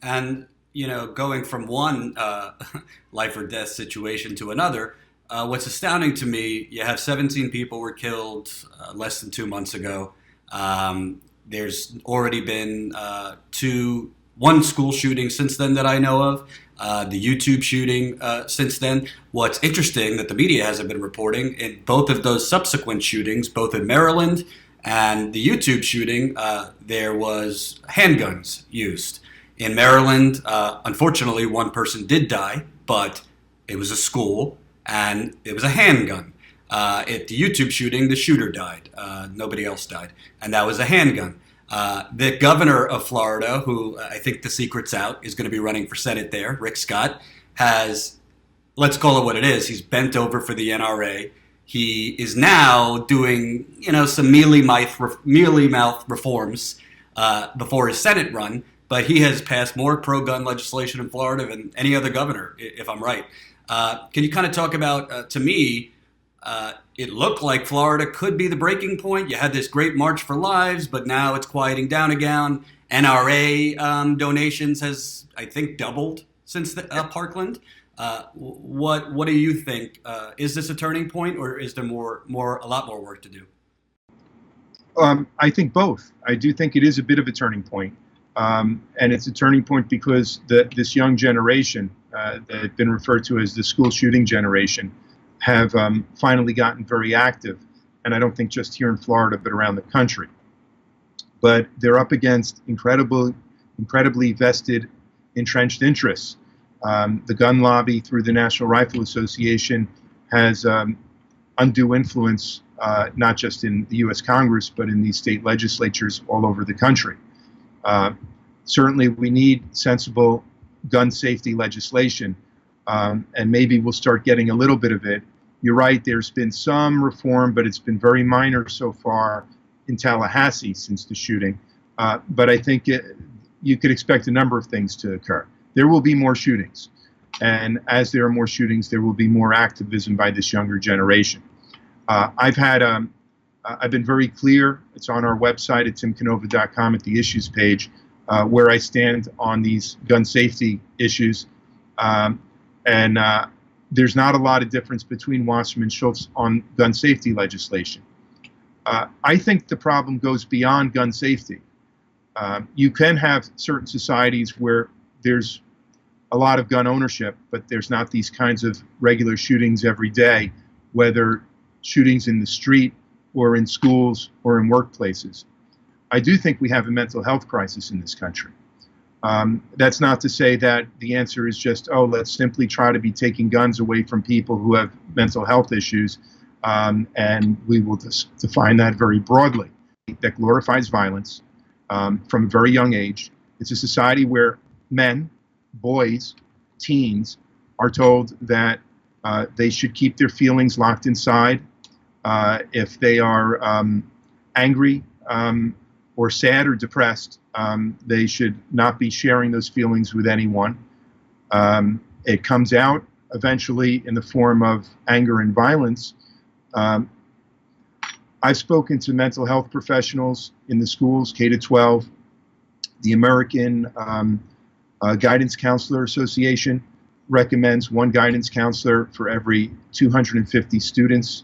And, going from one life or death situation to another, what's astounding to me, you have 17 people were killed less than 2 months ago. There's already been one school shooting since then that I know of. The YouTube shooting since then. What's interesting that the media hasn't been reporting in both of those subsequent shootings, both in Maryland and the YouTube shooting, there was handguns used. In Maryland, unfortunately, one person did die, but it was a school and it was a handgun. At the YouTube shooting, the shooter died. Nobody else died, and that was a handgun. The governor of Florida, who I think the secret's out, is going to be running for Senate there, Rick Scott, has, let's call it what it is, he's bent over for the NRA. He is now doing, some mealy-mouth reforms before his Senate run, but he has passed more pro-gun legislation in Florida than any other governor, if I'm right. Can you kind of talk about, to me, it looked like Florida could be the breaking point. You had this great March for Lives, but now it's quieting down again. NRA donations has, I think, doubled since Parkland. What do you think? Is this a turning point, or is there a lot more work to do? I think both. I do think it is a bit of a turning point. And it's a turning point because this young generation that had been referred to as the school shooting generation have finally gotten very active, and I don't think just here in Florida, but around the country. But they're up against incredibly vested, entrenched interests. The gun lobby through the National Rifle Association has undue influence, not just in the U.S. Congress, but in these state legislatures all over the country. Certainly, we need sensible gun safety legislation. And maybe we'll start getting a little bit of it. You're right, there's been some reform, but it's been very minor so far in Tallahassee since the shooting. But I think you could expect a number of things to occur. There will be more shootings. And as there are more shootings, there will be more activism by this younger generation. I've been very clear. It's on our website at timcanova.com at the issues page, where I stand on these gun safety issues. And there's not a lot of difference between Wasserman and Schultz on gun safety legislation. I think the problem goes beyond gun safety. You can have certain societies where there's a lot of gun ownership, but there's not these kinds of regular shootings every day, whether shootings in the street or in schools or in workplaces. I do think we have a mental health crisis in this country. That's not to say that the answer is just, let's simply try to be taking guns away from people who have mental health issues, and we will define that very broadly. That glorifies violence from a very young age. It's a society where men, boys, teens are told that they should keep their feelings locked inside. If they are angry or sad or depressed, they should not be sharing those feelings with anyone. It comes out eventually in the form of anger and violence. I've spoken to mental health professionals in the schools, K-12, the American Guidance Counselor Association recommends one guidance counselor for every 250 students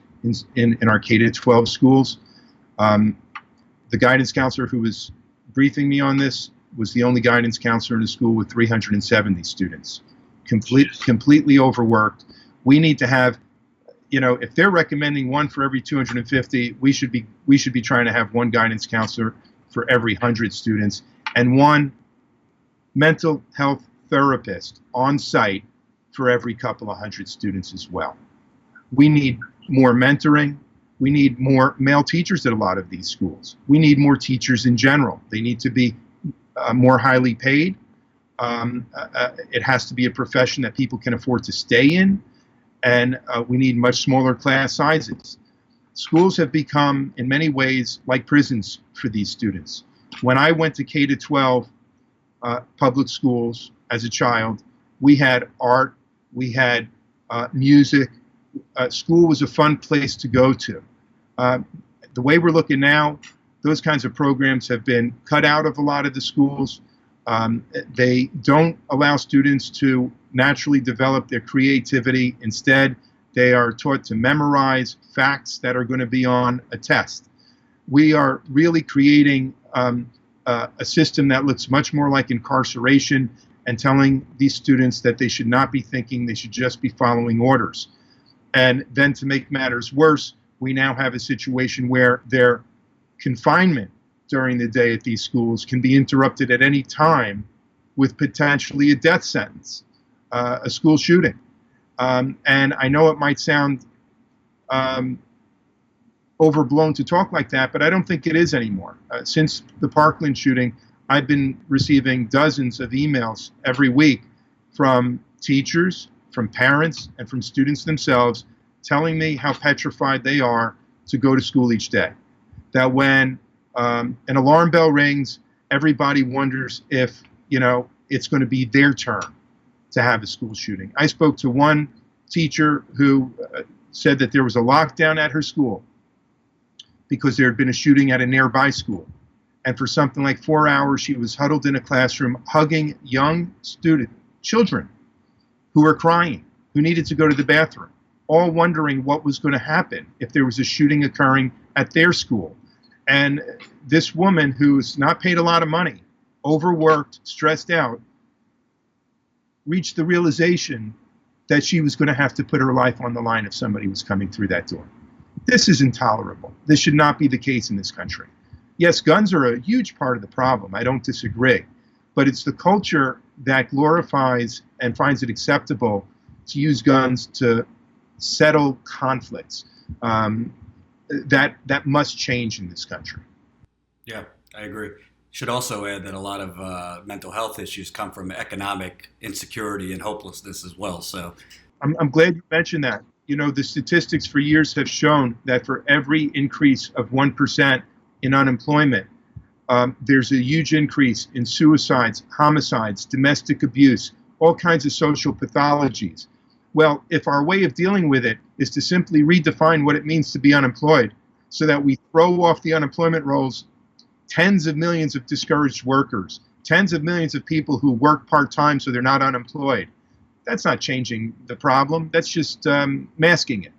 in our K-12 schools. The guidance counselor who was briefing me on this was the only guidance counselor in a school with 370 students. Completely overworked. We need to have, if they're recommending one for every 250, we should be trying to have one guidance counselor for every 100 students and one mental health therapist on site for every couple of hundred students as well. We need more mentoring. We need more male teachers at a lot of these schools. We need more teachers in general. They need to be more highly paid. It has to be a profession that people can afford to stay in. And we need much smaller class sizes. Schools have become, in many ways, like prisons for these students. When I went to K-12 public schools as a child, we had art, we had music. School was a fun place to go to. The way we're looking now, those kinds of programs have been cut out of a lot of the schools. They don't allow students to naturally develop their creativity. Instead, they are taught to memorize facts that are going to be on a test. We are really creating a system that looks much more like incarceration and telling these students that they should not be thinking, they should just be following orders. And then to make matters worse, we now have a situation where their confinement during the day at these schools can be interrupted at any time with potentially a death sentence, a school shooting. And I know it might sound overblown to talk like that, but I don't think it is anymore. Since the Parkland shooting, I've been receiving dozens of emails every week from teachers, from parents, and from students themselves telling me how petrified they are to go to school each day. That when an alarm bell rings, everybody wonders if, it's going to be their turn to have a school shooting. I spoke to one teacher who said that there was a lockdown at her school because there had been a shooting at a nearby school. And for something like 4 hours, she was huddled in a classroom hugging young children who were crying, who needed to go to the bathroom, all wondering what was going to happen if there was a shooting occurring at their school. And this woman, who's not paid a lot of money, overworked, stressed out, reached the realization that she was going to have to put her life on the line if somebody was coming through that door. This is intolerable. This should not be the case in this country. Yes, guns are a huge part of the problem. I don't disagree. But it's the culture that glorifies and finds it acceptable to use guns to settle conflicts. That must change in this country. Yeah, I agree. Should also add that a lot of mental health issues come from economic insecurity and hopelessness as well. So I'm glad you mentioned that. The statistics for years have shown that for every increase of 1% in unemployment, there's a huge increase in suicides, homicides, domestic abuse, all kinds of social pathologies. Well, if our way of dealing with it is to simply redefine what it means to be unemployed so that we throw off the unemployment rolls tens of millions of discouraged workers, tens of millions of people who work part-time so they're not unemployed, that's not changing the problem. That's just masking it.